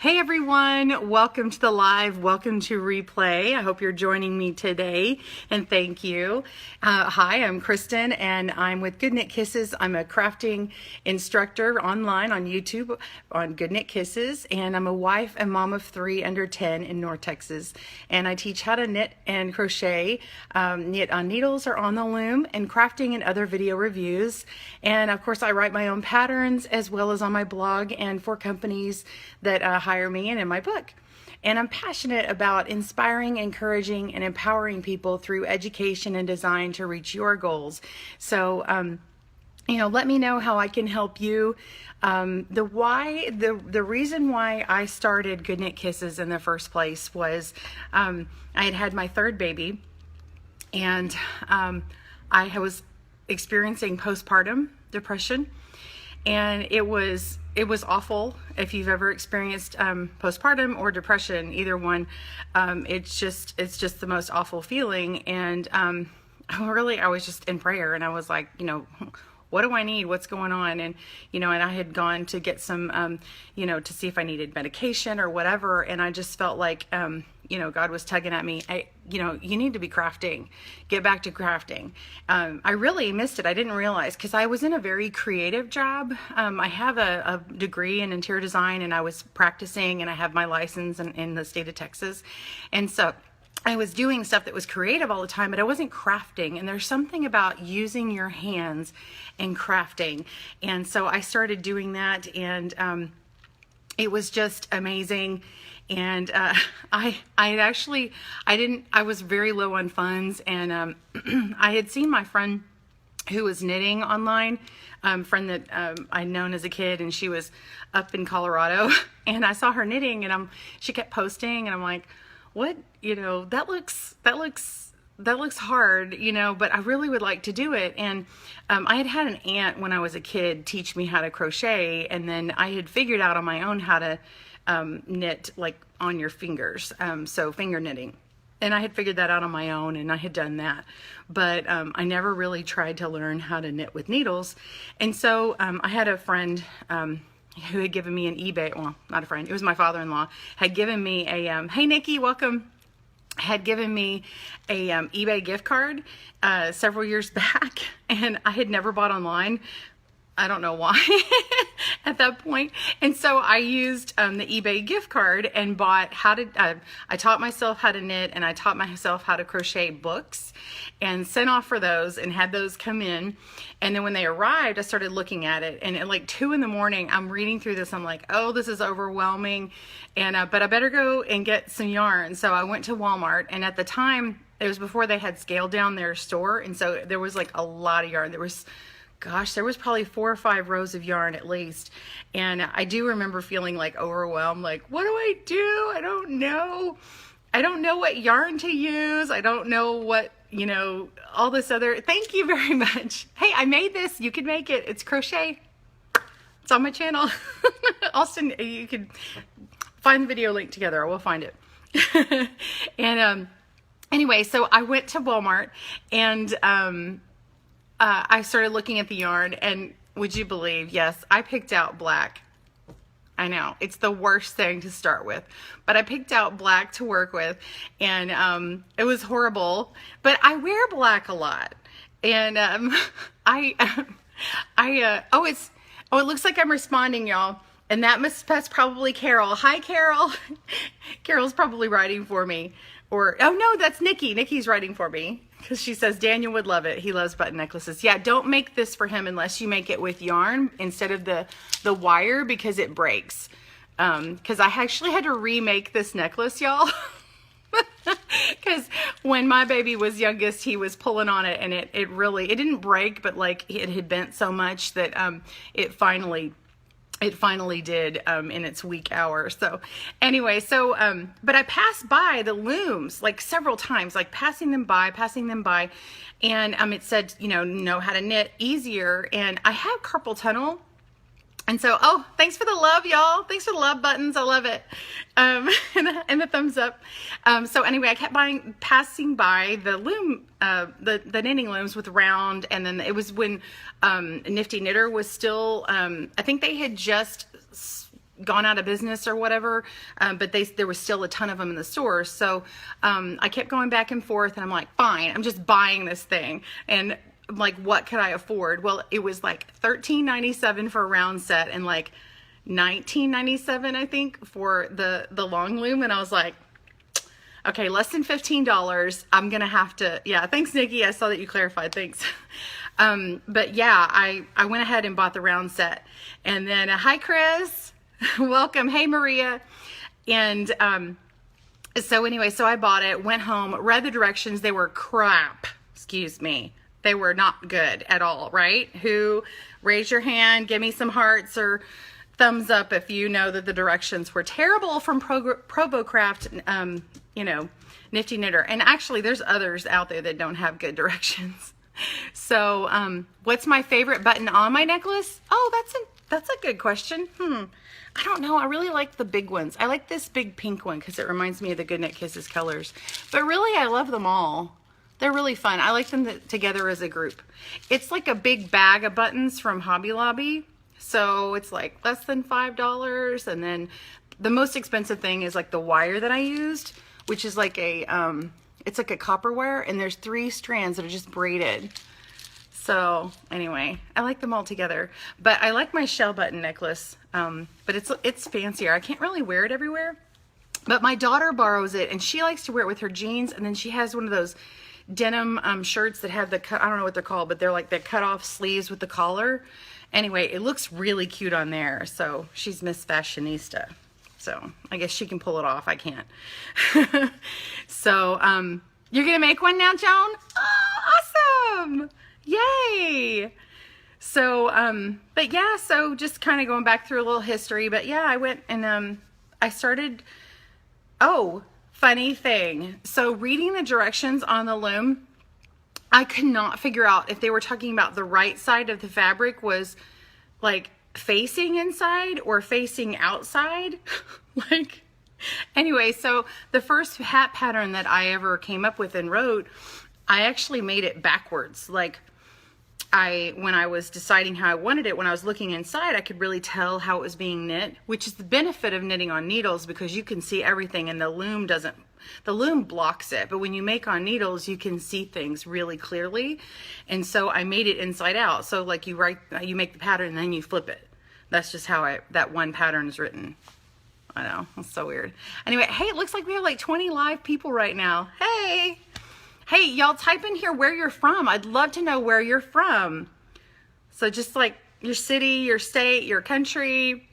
Hey everyone, welcome to the live, welcome to replay. I hope you're joining me today and thank you. Hi, I'm Kristen and I'm with Good Knit Kisses. I'm a crafting instructor online on YouTube on Good Knit Kisses, and I'm a wife and mom of 3 under 10 in North Texas. And I teach how to knit and crochet, knit on needles or on the loom, and crafting and other video reviews. And of course I write my own patterns as well as on my blog and for companies that hire me and in my book. And I'm passionate about inspiring, encouraging, and empowering people through education and design to reach your goals. So, let me know how I can help you. The reason why I started Good Knit Kisses in the first place was I had my third baby, and I was experiencing postpartum depression, and it was awful. If you've ever experienced postpartum or depression, either one, it's just the most awful feeling. And I was just in prayer, and I was like, what do I need? What's going on? And and I had gone to get some to see if I needed medication or whatever, and I just felt like God was tugging at me. You need to be crafting. Get back to crafting. I really missed it. I didn't realize, because I was in a very creative job. I have a degree in interior design, and I was practicing, and I have my license in the state of Texas. And so I was doing stuff that was creative all the time, but I wasn't crafting. And there's something about using your hands and crafting. And so I started doing that, and it was just amazing. And I was very low on funds, and I had seen my friend who was knitting online, friend that I'd known as a kid, and she was up in Colorado, and I saw her knitting, and she kept posting, and I'm like, what, that looks hard, but I really would like to do it. And I had an aunt when I was a kid teach me how to crochet, and then I had figured out on my own how to knit like on your fingers, so finger knitting. And I had figured that out on my own, and I had done that, but I never really tried to learn how to knit with needles. And so I had a friend who had given me an eBay, well, not a friend, it was my father-in-law, had given me a, hey Nikki, welcome, had given me a eBay gift card several years back, and I had never bought online. I don't know why at that point. And so I used the eBay gift card and bought I taught myself how to knit, and I taught myself how to crochet books, and sent off for those and had those come in. And then when they arrived, I started looking at it, and at like 2 a.m, I'm reading through this. I'm like, oh, this is overwhelming. And, but I better go and get some yarn. So I went to Walmart, and at the time, it was before they had scaled down their store. And so there was like a lot of yarn. There was probably 4 or 5 rows of yarn at least. And I do remember feeling like overwhelmed, like, what do I do? I don't know. I don't know what yarn to use. I don't know what, all this other, thank you very much. Hey, I made this. You can make it. It's crochet. It's on my channel. Austin, you can find the video link together. I will find it. And anyway, so I went to Walmart, and I started looking at the yarn, and would you believe, yes, I picked out black. I know, it's the worst thing to start with, but I picked out black to work with, and it was horrible, but I wear black a lot. And it looks like I'm responding, y'all. And that's probably Carol. Hi, Carol. Carol's probably writing for me. Or, oh no, that's Nikki. Nikki's writing for me, because she says Daniel would love it. He loves button necklaces. Yeah, don't make this for him unless you make it with yarn instead of the wire, because it breaks. Because I actually had to remake this necklace, y'all. Because when my baby was youngest, he was pulling on it, and it didn't break, but like it had bent so much that it finally did in its weak hour. So anyway, but I passed by the looms like several times, like passing them by, and it said, know how to knit easier. And I have carpal tunnel. And so, oh, thanks for the love, y'all. Thanks for the love buttons. I love it. And the thumbs up. So anyway, I kept passing by the loom, the knitting looms with round. And then it was when Nifty Knitter was still, I think they had just gone out of business or whatever, but there was still a ton of them in the stores. So I kept going back and forth, and I'm like, fine, I'm just buying this thing. And I'm like, what could I afford? Well, it was like $13.97 for a round set, and like $19.97, I think, for the long loom. And I was like, okay, less than $15. I'm gonna have to, yeah, thanks, Nikki. I saw that you clarified, thanks. But yeah, I went ahead and bought the round set. And then, hi, Chris, welcome. Hey, Maria. And so anyway, so I bought it, went home, read the directions. They were crap, excuse me. They were not good at all, right? Who, raise your hand, give me some hearts or thumbs up if you know that the directions were terrible from Probocraft, you know, Nifty Knitter. And actually, there's others out there that don't have good directions. So, what's my favorite button on my necklace? Oh, that's a good question. I don't know. I really like the big ones. I like this big pink one because it reminds me of the Goodnight Kisses colors. But really, I love them all. They're really fun. I like them together as a group. It's like a big bag of buttons from Hobby Lobby. So it's like less than $5. And then the most expensive thing is like the wire that I used, which is like a, it's like a copper wire, and there's 3 strands that are just braided. So anyway, I like them all together, but I like my shell button necklace. But it's fancier. I can't really wear it everywhere, but my daughter borrows it and she likes to wear it with her jeans. And then she has one of those denim shirts that have the I don't know what they're called, but they're like the cut off sleeves with the collar. Anyway, it looks really cute on there. So she's Miss Fashionista. So I guess she can pull it off. I can't. So you're going to make one now, Joan? Oh, awesome. Yay. So, but yeah, so just kind of going back through a little history, but yeah, I went and I started, oh, funny thing. So reading the directions on the loom, I could not figure out if they were talking about the right side of the fabric was like facing inside or facing outside. Like, anyway, so the first hat pattern that I ever came up with and wrote, I actually made it backwards. Like, when I was deciding how I wanted it, when I was looking inside, I could really tell how it was being knit, which is the benefit of knitting on needles because you can see everything and the loom blocks it. But when you make on needles, you can see things really clearly. And so I made it inside out. So like you make the pattern and then you flip it. That's just how that one pattern is written. I know, it's so weird. Anyway, hey, it looks like we have like 20 live people right now. Hey. Hey, y'all type in here where you're from. I'd love to know where you're from. So just like your city, your state, your country,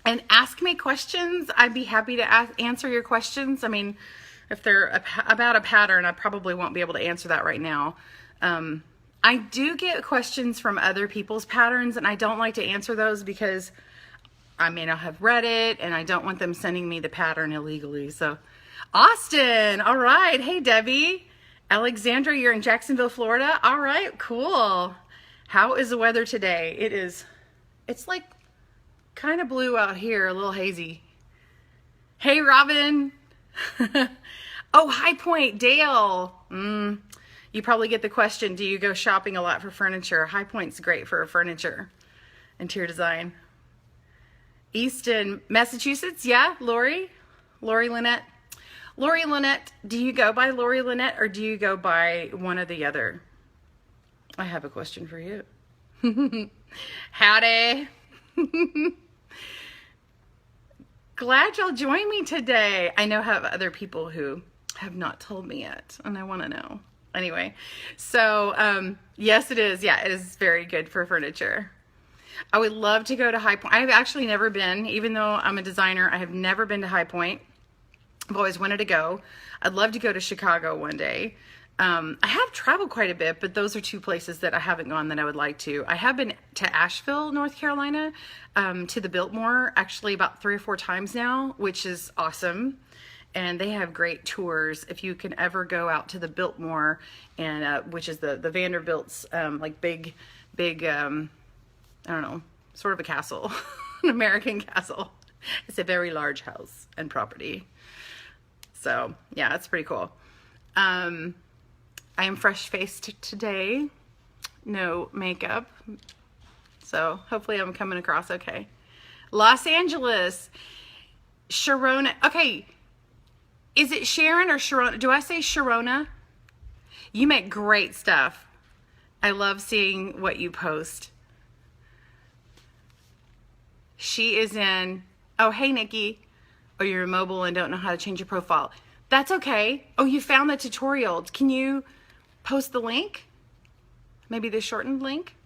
and ask me questions. I'd be happy to answer your questions. I mean, if they're about a pattern, I probably won't be able to answer that right now. I do get questions from other people's patterns, and I don't like to answer those because I may not have read it, and I don't want them sending me the pattern illegally. So, Austin, all right. Hey, Debbie. Alexandra, you're in Jacksonville, Florida. All right, cool. How is the weather today? It's like kind of blue out here, a little hazy. Hey, Robin. Oh, High Point, Dale. You probably get the question, do you go shopping a lot for furniture? High Point's great for furniture, interior design. Easton, Massachusetts, yeah, Lori Lynette. Lori Lynette, do you go by Lori Lynette or do you go by one or the other? I have a question for you. Howdy. Glad y'all joined me today. I know I have other people who have not told me yet, and I want to know. Anyway, so yes, it is. Yeah, it is very good for furniture. I would love to go to High Point. I've actually never been, even though I'm a designer, I have never been to High Point. I've always wanted to go. I'd love to go to Chicago one day. I have traveled quite a bit, but those are 2 places that I haven't gone that I would like to. I have been to Asheville, North Carolina, to the Biltmore, actually about 3 or 4 times now, which is awesome. And they have great tours. If you can ever go out to the Biltmore, and which is the Vanderbilt's like big, I don't know, sort of a castle, an American castle. It's a very large house and property. So yeah, it's pretty cool. I am fresh-faced today, no makeup, so hopefully I'm coming across okay. Los Angeles. Sharona. Okay. Is it Sharon or Sharona? Do I say Sharona? You make great stuff. I love seeing what you post. She is in, oh, hey, Nikki. Oh, you're mobile and don't know how to change your profile. That's okay. Oh, you found the tutorial. Can you post the link? Maybe the shortened link?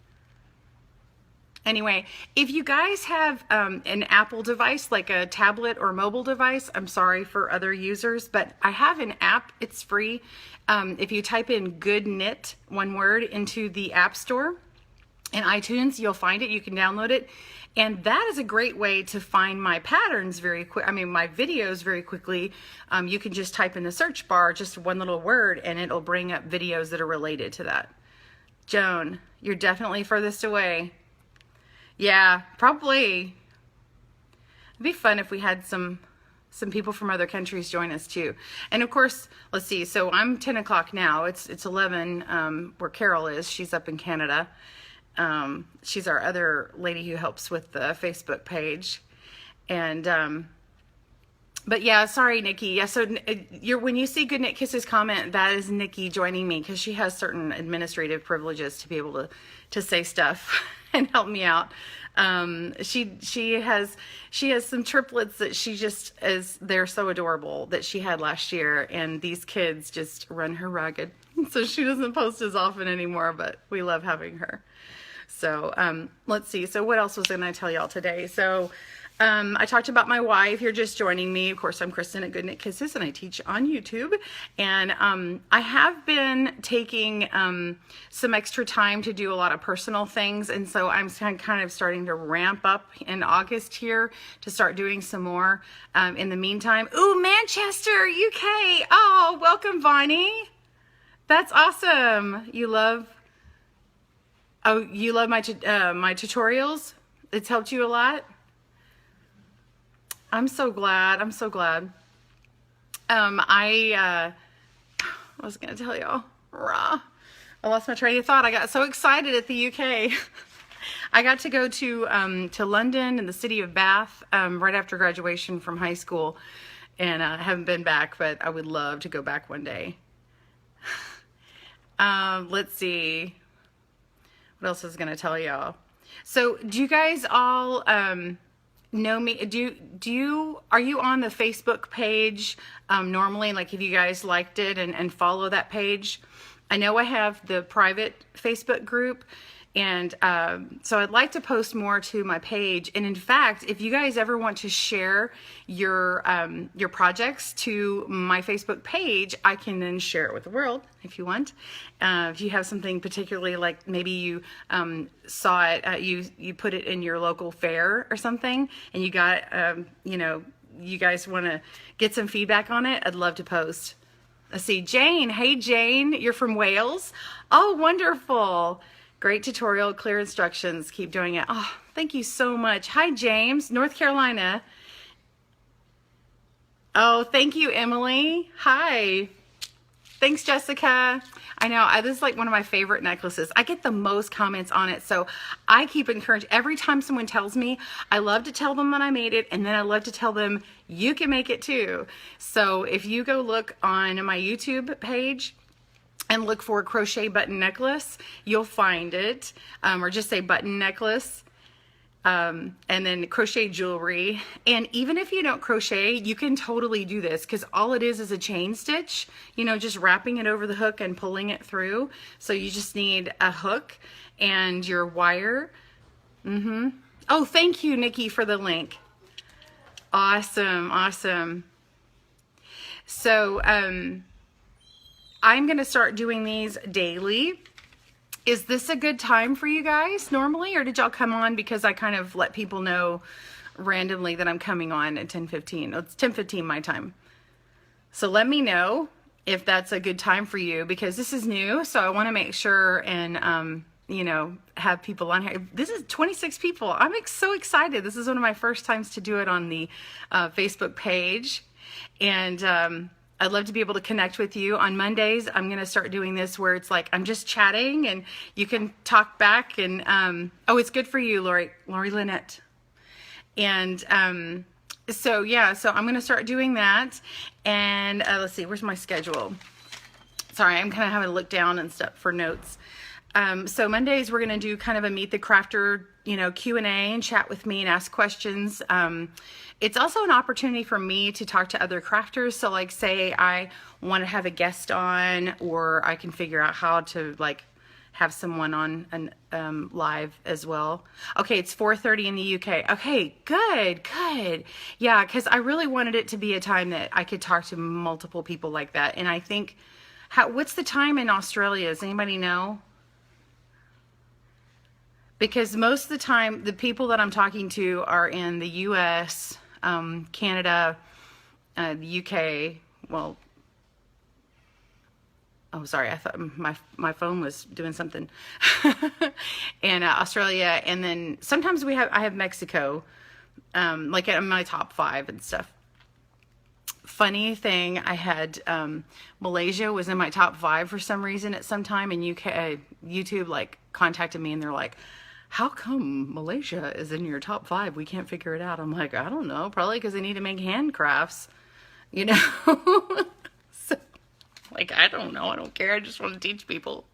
Anyway, if you guys have an Apple device, like a tablet or mobile device, I'm sorry for other users, but I have an app. It's free. If you type in Good Knit, one word, into the App Store in iTunes, you'll find it. You can download it. And that is a great way to find my patterns very quick. I mean, my videos very quickly. You can just type in the search bar, just one little word, and it'll bring up videos that are related to that. Joan, you're definitely furthest away. Yeah, probably. It'd be fun if we had some people from other countries join us too. And of course, let's see. So I'm 10 o'clock now. It's 11 where Carol is. She's up in Canada. She's our other lady who helps with the Facebook page. And but yeah, sorry, Nikki. Yeah, so when you see Good Knit Kisses comment, that is Nikki joining me because she has certain administrative privileges to be able to say stuff and help me out. She has some triplets that she just they're so adorable that she had last year, and these kids just run her ragged. So she doesn't post as often anymore, but we love having her. So let's see. So what else was I going to tell y'all today? So I talked about my why. If you're just joining me, of course, I'm Kristen at Good Knit Kisses, and I teach on YouTube. And I have been taking some extra time to do a lot of personal things, and so I'm kind of starting to ramp up in August here to start doing some more. In the meantime, ooh, Manchester, UK. Oh, welcome, Bonnie. That's awesome. You love my my tutorials. It's helped you a lot. I'm so glad. I'm so glad. I was going to tell y'all. I lost my train of thought. I got so excited at the UK. I got to go to London and the city of Bath right after graduation from high school, and I haven't been back, but I would love to go back one day. Let's see. What else I was going to tell y'all? So, do you guys all know me? Are you on the Facebook page normally? Like, if you guys liked it and follow that page? I know I have the private Facebook group, and so I'd like to post more to my page. And in fact, if you guys ever want to share your projects to my Facebook page, I can then share it with the world if you want. If you have something particularly, like maybe you saw it, you put it in your local fair or something, and you got you guys want to get some feedback on it, I'd love to post. Let's see, Jane. Hey, Jane, you're from Wales. Oh, wonderful. Great tutorial, clear instructions. Keep doing it. Oh, thank you so much. Hi, James, North Carolina. Oh, thank you, Emily. Hi. Thanks, Jessica. I know, this is like one of my favorite necklaces. I get the most comments on it, so I keep encouraging. Every time someone tells me, I love to tell them that I made it, and then I love to tell them, you can make it too. So if you go look on my YouTube page, and look for crochet button necklace, you'll find it, or just say button necklace, and then crochet jewelry. And even if you don't crochet, you can totally do this, because all it is a chain stitch, just wrapping it over the hook and pulling it through. So you just need a hook and your wire. Oh, thank you, Nikki, for the link. Awesome, awesome. So I'm going to start doing these daily. Is this a good time for you guys normally, or did y'all come on because I kind of let people know randomly that I'm coming on at 10:15? It's 10:15 my time. So let me know if that's a good time for you, because this is new, so I want to make sure and have people on here. This is 26 people. I'm so excited. This is one of my first times to do it on the Facebook page, and I'd love to be able to connect with you. On Mondays, I'm going to start doing this where it's like I'm just chatting and you can talk back. And oh, it's good for you, Lori Lynette. And so yeah, so I'm gonna start doing that. And let's see, where's my schedule? Sorry, I'm kind of having to look down and stuff for notes. So Mondays we're gonna do kind of a meet the crafter, Q&A and chat with me and ask questions. It's also an opportunity for me to talk to other crafters. So like say I want to have a guest on, or I can figure out how to like have someone on an live as well. Okay, it's 4:30 in the UK. Okay, good. Yeah, because I really wanted it to be a time that I could talk to multiple people like that. And I think, what's the time in Australia? Does anybody know? Because most of the time, the people that I'm talking to are in the US, Canada, the UK. Well, oh, sorry, I thought my phone was doing something. And Australia, and then sometimes I have Mexico, like in my top 5 and stuff. Funny thing, I had Malaysia was in my top 5 for some reason at some time, and YouTube like contacted me and they're like, how come Malaysia is in your top 5? We can't figure it out. I'm like, I don't know, probably because they need to make handcrafts, So, like, I don't know, I don't care, I just want to teach people.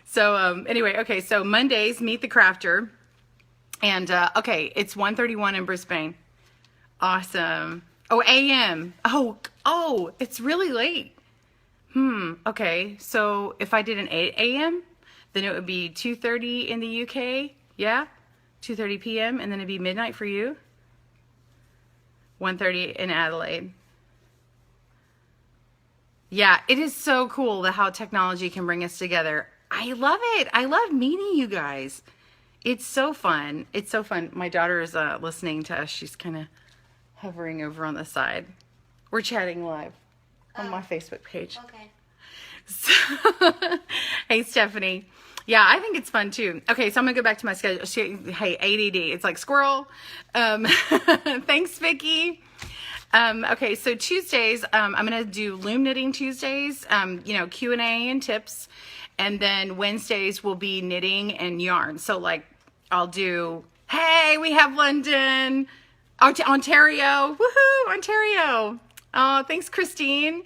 So anyway, okay, so Mondays, Meet the Crafter. And okay, it's 1:31 in Brisbane. Awesome. Oh, AM. Oh, it's really late. Okay, so if I did an 8 AM, then it would be 2:30 in the UK. Yeah, 2:30 PM, and then it'd be midnight for you. 1:30 in Adelaide. Yeah, it is so cool how technology can bring us together. I love it. I love meeting you guys. It's so fun. It's so fun. My daughter is listening to us. She's kind of hovering over on the side. We're chatting live on my Facebook page. Okay. So, hey, Stephanie. Yeah, I think it's fun too. Okay, so I'm gonna go back to my schedule. Hey, ADD. It's like squirrel. Thanks, Vicky. Okay, so Tuesdays, I'm gonna do loom knitting Tuesdays. Q&A and tips, and then Wednesdays will be knitting and yarn. So like, I'll do. Hey, we have London, Ontario. Woohoo, Ontario. Oh, thanks, Christine.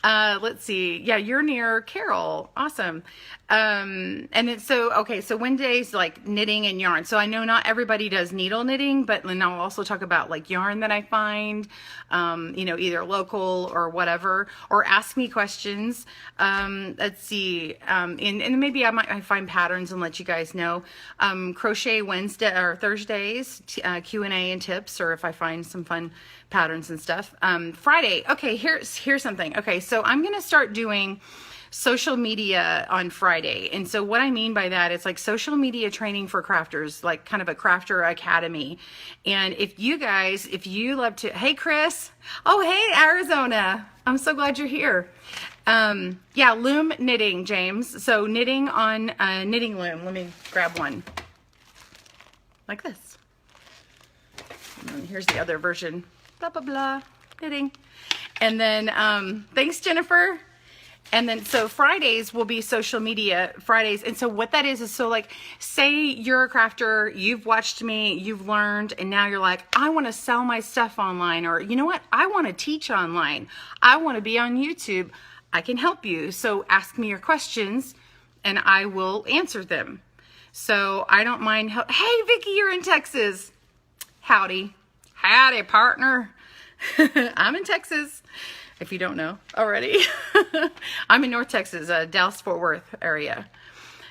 Let's see. Yeah, you're near Carol. Awesome. And then so Wednesdays like knitting and yarn. So I know not everybody does needle knitting, but then I'll also talk about like yarn that I find, either local or whatever, or ask me questions. Let's see. And maybe I find patterns and let you guys know. Crochet Wednesday or Thursdays, Q&A and tips, or if I find some fun patterns and stuff. Friday. Okay, here's something. Okay, so I'm going to start doing social media on Friday. And so what I mean by that, it's like social media training for crafters, like kind of a crafter academy. And if you love to, hey, Chris. Oh, hey, Arizona. I'm so glad you're here. Yeah, loom knitting, James. So knitting on knitting loom. Let me grab one like this. And here's the other version. Blah, blah, blah, knitting. And then, thanks, Jennifer. And then, so Fridays will be social media Fridays. And so what that is so like, say you're a crafter, you've watched me, you've learned, and now you're like, I want to sell my stuff online, or you know what? I want to teach online. I want to be on YouTube. I can help you. So ask me your questions and I will answer them. So I don't mind. Hey, Vicky, you're in Texas. Howdy. Howdy, partner. I'm in Texas, if you don't know already. I'm in North Texas, Dallas-Fort Worth area.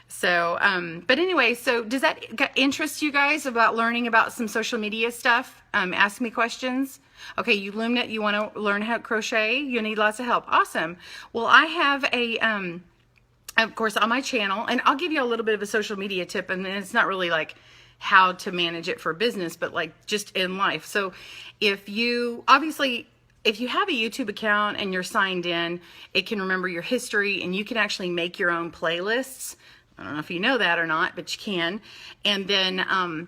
So, but anyway, so does that interest you guys about learning about some social media stuff? Ask me questions. Okay, you loom knit, you want to learn how to crochet, you need lots of help. Awesome. Well, I have of course, on my channel, and I'll give you a little bit of a social media tip, and it's not really like how to manage it for business, but like just in life. So if you have a YouTube account and you're signed in, it can remember your history and you can actually make your own playlists. I don't know if you know that or not, but you can. And then,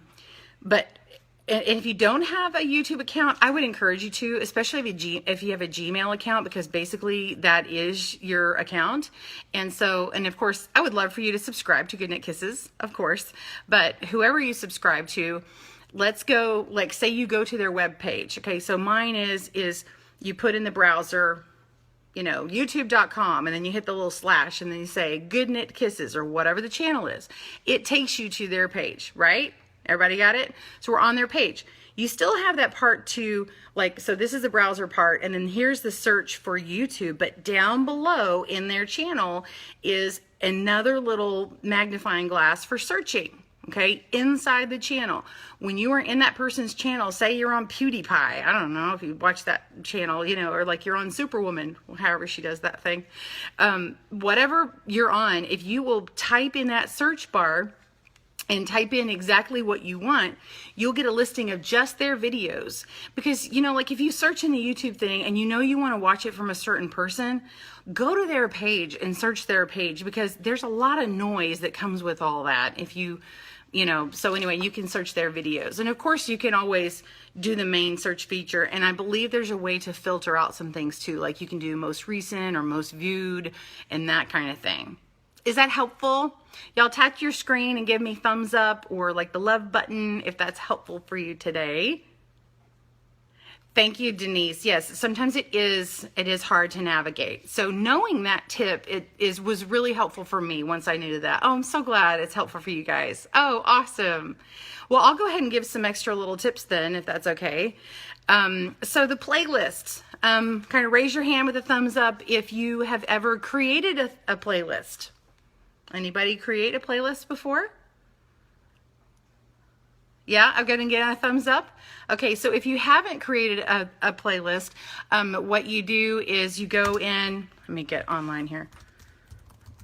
and if you don't have a YouTube account, I would encourage you to, especially if you have a Gmail account, because basically that is your account. And so, and of course, I would love for you to subscribe to Goodnight Kisses, of course, but whoever you subscribe to, let's go, like say you go to their web page. Okay, so mine is you put in the browser, you know, youtube.com, and then you hit the little slash, and then you say Goodnight Kisses or whatever the channel is. It takes you to their page, right? Everybody got it? So we're on their page. You still have that part to, like, so this is the browser part, and then here's the search for YouTube, but down below in their channel is another little magnifying glass for searching, okay, inside the channel. When you are in that person's channel, say you're on PewDiePie, I don't know if you watch that channel, you know, or like you're on Superwoman, however she does that thing. Whatever you're on, if you will type in that search bar and type in exactly what you want, you'll get a listing of just their videos. Because, you know, like if you search in the YouTube thing and you know you want to watch it from a certain person, go to their page and search their page, because there's a lot of noise that comes with all that. If you know, so anyway, you can search their videos. And of course, you can always do the main search feature. And I believe there's a way to filter out some things too. Like you can do most recent or most viewed and that kind of thing. Is that helpful? Y'all tap your screen and give me thumbs up or like the love button if that's helpful for you today. Thank you, Denise. Yes, sometimes it is hard to navigate. So knowing that tip was really helpful for me once I knew that. Oh, I'm so glad it's helpful for you guys. Oh, awesome. Well, I'll go ahead and give some extra little tips then, if that's okay. So the playlists, kind of raise your hand with a thumbs up if you have ever created a playlist. Anybody create a playlist before? Yeah, I'm going to get a thumbs up. Okay, so if you haven't created a playlist, what you do is you go in, let me get online here.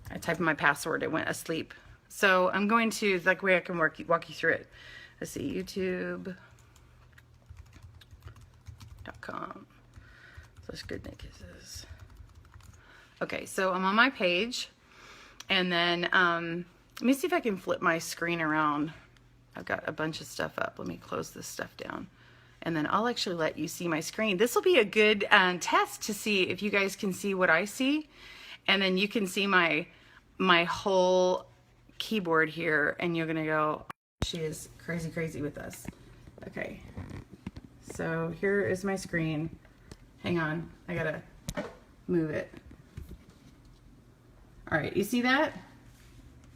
I typed in my password, it went asleep. So I'm going to, that way I can walk you through it. Let's see, youtube.com. So it's Goodnight Kisses. Okay, so I'm on my page. And then, let me see if I can flip my screen around. I've got a bunch of stuff up. Let me close this stuff down. And then I'll actually let you see my screen. This will be a good test to see if you guys can see what I see. And then you can see my whole keyboard here. And you're going to go, she is crazy, crazy with us. Okay. So here is my screen. Hang on. I got to move it. All right, you see that?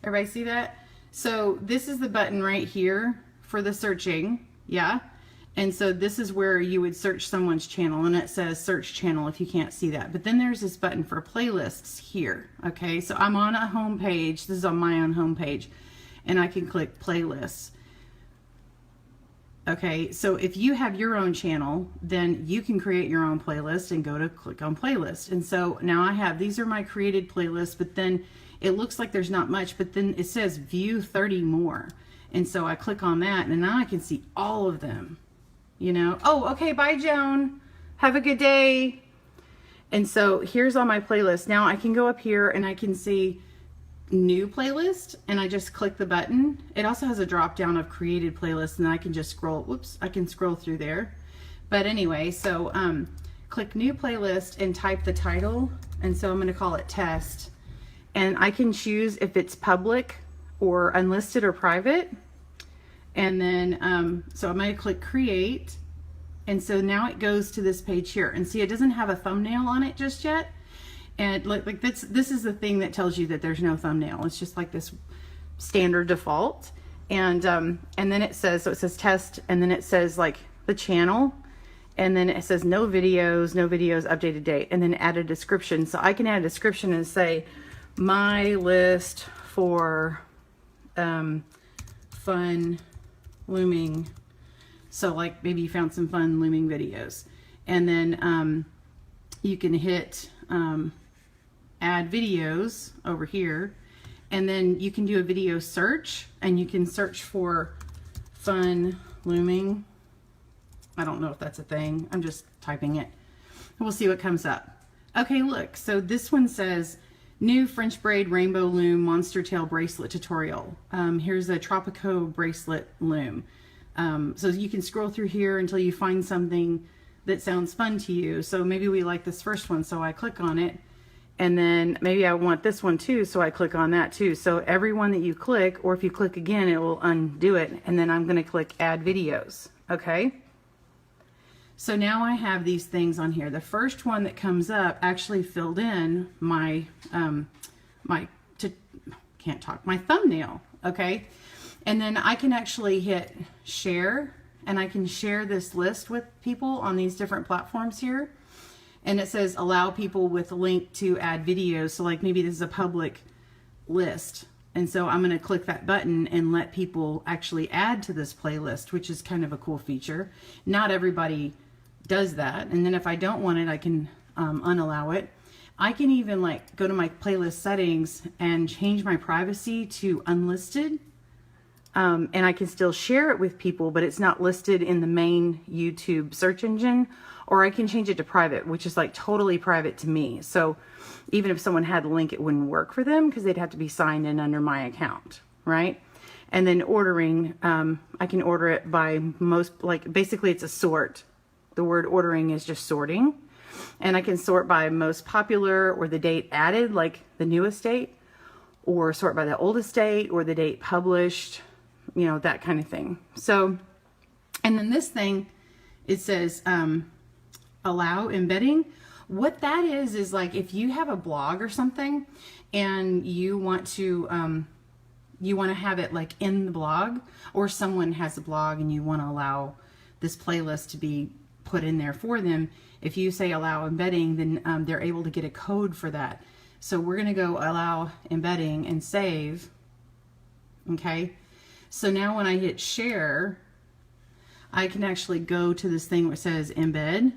Everybody see that? So this is the button right here for the searching, yeah? And so this is where you would search someone's channel, and it says search channel if you can't see that. But then there's this button for playlists here, okay? So I'm on a home page. This is on my own home page, and I can click playlists. Okay, so if you have your own channel, then you can create your own playlist and go to click on playlist. And so now I have, these are my created playlists, but then it looks like there's not much, but then it says view 30 more. And so I click on that, and now I can see all of them, you know. Oh, okay, bye, Joan. Have a good day. And so here's all my playlists. Now I can go up here and I can see new playlist, and I just click the button. It also has a drop down of created playlists, and I can just scroll, whoops, I can scroll through there. But anyway, so click new playlist and type the title, and so I'm going to call it test, and I can choose if it's public or unlisted or private. And then so I'm going to click create, and so now it goes to this page here, and see, it doesn't have a thumbnail on it just yet. And like this is the thing that tells you that there's no thumbnail. It's just like this standard default. And then it says, so it says test, and then it says like the channel, and then it says no videos, updated date, and then add a description. So I can add a description and say my list for fun looming. So like maybe you found some fun looming videos, and then you can hit add videos over here, and then you can do a video search, and you can search for fun looming. I don't know if that's a thing. I'm just typing it. We'll see what comes up. Okay, look, so this one says new French braid rainbow loom monster tail bracelet tutorial. Here's a Tropico bracelet loom. So you can scroll through here until you find something that sounds fun to you. So maybe we like this first one, so I click on it. And then maybe I want this one too, so I click on that too. So every one that you click, or if you click again, it will undo it. And then I'm gonna click add videos, okay? So now I have these things on here. The first one that comes up actually filled in my, my thumbnail, okay? And then I can actually hit share, and I can share this list with people on these different platforms here. And it says allow people with a link to add videos. So like maybe this is a public list. And so I'm going to click that button and let people actually add to this playlist, which is kind of a cool feature. Not everybody does that. And then if I don't want it, I can unallow it. I can even like go to my playlist settings and change my privacy to unlisted. And I can still share it with people, but it's not listed in the main YouTube search engine. Or I can change it to private, which is like totally private to me. So even if someone had the link, it wouldn't work for them because they'd have to be signed in under my account, right? And then ordering, I can order it by most, like basically it's a sort. The word ordering is just sorting. And I can sort by most popular or the date added, like the newest date, or sort by the oldest date or the date published, you know, that kind of thing. So, and then this thing, it says, allow embedding. What that is like if you have a blog or something and you want to have it like in the blog, or someone has a blog and you want to allow this playlist to be put in there for them. If you say allow embedding, then they're able to get a code for that. So we're going to go allow embedding and save. Okay. So now when I hit share, I can actually go to this thing where it says embed,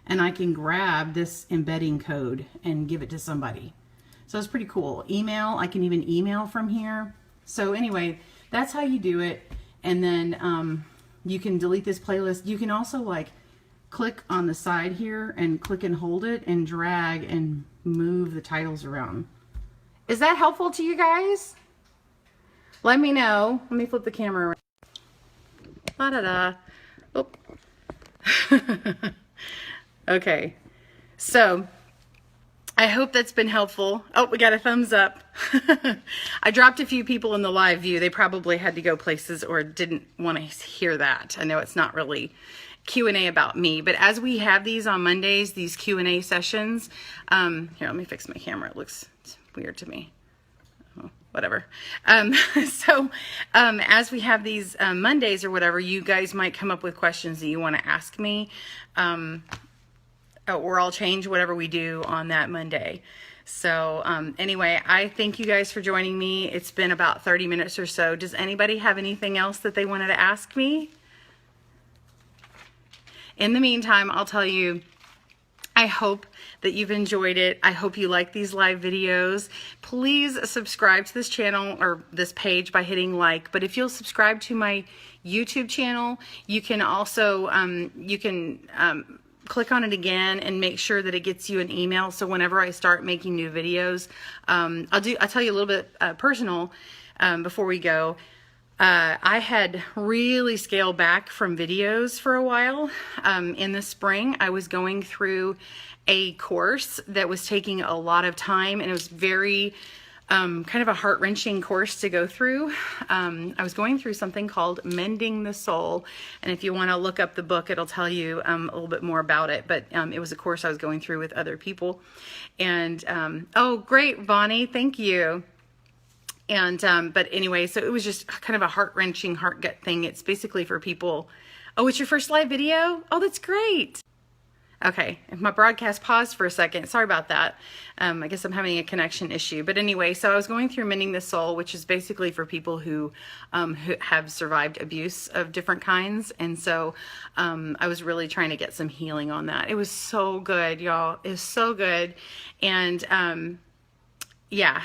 and I can grab this embedding code and give it to somebody. So it's pretty cool. Email, I can even email from here. So anyway, that's how you do it. And then you can delete this playlist. You can also like click on the side here and click and hold it and drag and move the titles around. Is that helpful to you guys? Let me know. Let me flip the camera around. La-da-da. Oh. Okay, so I hope that's been helpful. Oh, we got a thumbs up. I dropped a few people in the live view. They probably had to go places or didn't want to hear that. I know it's not really Q&A about me, but as we have these on Mondays, these Q&A sessions, here, let me fix my camera. It looks weird to me. Whatever. So as we have these Mondays or whatever, you guys might come up with questions that you want to ask me. Or I'll change whatever we do on that Monday. So anyway, I thank you guys for joining me. It's been about 30 minutes or so. Does anybody have anything else that they wanted to ask me? In the meantime, I'll tell you, I hope that you've enjoyed it. I hope you like these live videos. Please subscribe to this channel or this page by hitting like. But if you'll subscribe to my YouTube channel, you can also, click on it again and make sure that it gets you an email. So whenever I start making new videos, I'll tell you a little bit personal before we go. I had really scaled back from videos for a while. In the spring, I was going through a course that was taking a lot of time, and it was very kind of a heart-wrenching course to go through. I was going through something called Mending the Soul, and if you want to look up the book, it'll tell you a little bit more about it, but it was a course I was going through with other people. And oh, great, Bonnie, thank you. And but anyway, so it was just kind of a heart-wrenching, heart-gut thing. It's basically for people. Oh, it's your first live video? Oh, that's great. Okay, if my broadcast paused for a second, sorry about that. I guess I'm having a connection issue. But anyway, so I was going through Mending the Soul, which is basically for people who have survived abuse of different kinds. And so I was really trying to get some healing on that. It was so good, y'all. It was so good. And yeah,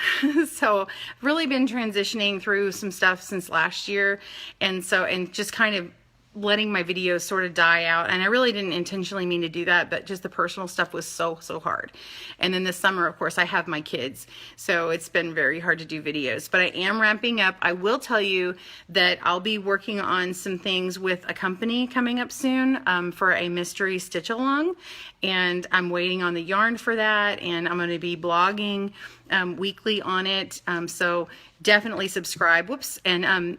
so really been transitioning through some stuff since last year. And so, and just kind of letting my videos sort of die out, and I really didn't intentionally mean to do that, but just the personal stuff was so hard. And then this summer, of course, I have my kids, so it's been very hard to do videos, but I am ramping up. I will tell you that I'll be working on some things with a company coming up soon for a mystery stitch along, and I'm waiting on the yarn for that, and I'm going to be blogging weekly on it, so definitely subscribe. Whoops. And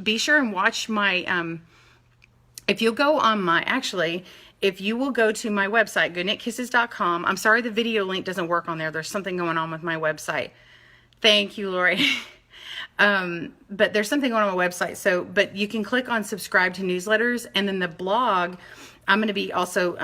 be sure and watch my if you'll go on my, actually, if you will go to my website, goodknitkisses.com. I'm sorry the video link doesn't work on there. There's something going on with my website. Thank you, Lori. But there's something going on my website. So, but you can click on subscribe to newsletters, and then the blog, I'm going to be also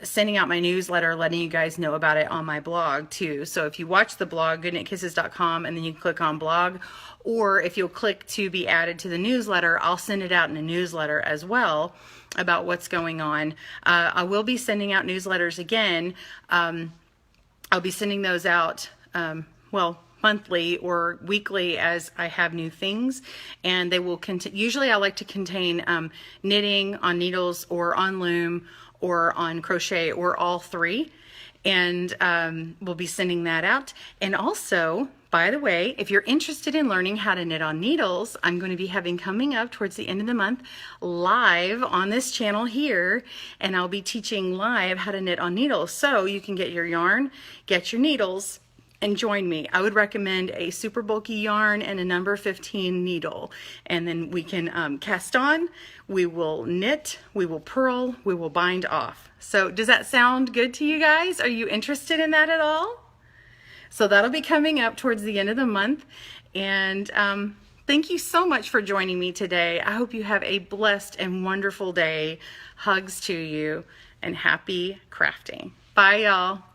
sending out my newsletter, letting you guys know about it on my blog too. So if you watch the blog, goodknitkisses.com, and then you click on blog, or if you'll click to be added to the newsletter, I'll send it out in a newsletter as well about what's going on. I will be sending out newsletters again. I'll be sending those out, well, monthly or weekly as I have new things, and they will usually I like to contain knitting on needles or on loom or on crochet or all three, and we'll be sending that out. And also, by the way, if you're interested in learning how to knit on needles, I'm going to be having coming up towards the end of the month live on this channel here, and I'll be teaching live how to knit on needles, so you can get your yarn, get your needles, and join me. I would recommend a super bulky yarn and a number 15 needle, and then we can cast on, we will knit, we will purl, we will bind off. So does that sound good to you guys? Are you interested in that at all? So that'll be coming up towards the end of the month, and thank you so much for joining me today. I hope you have a blessed and wonderful day. Hugs to you, and happy crafting. Bye, y'all.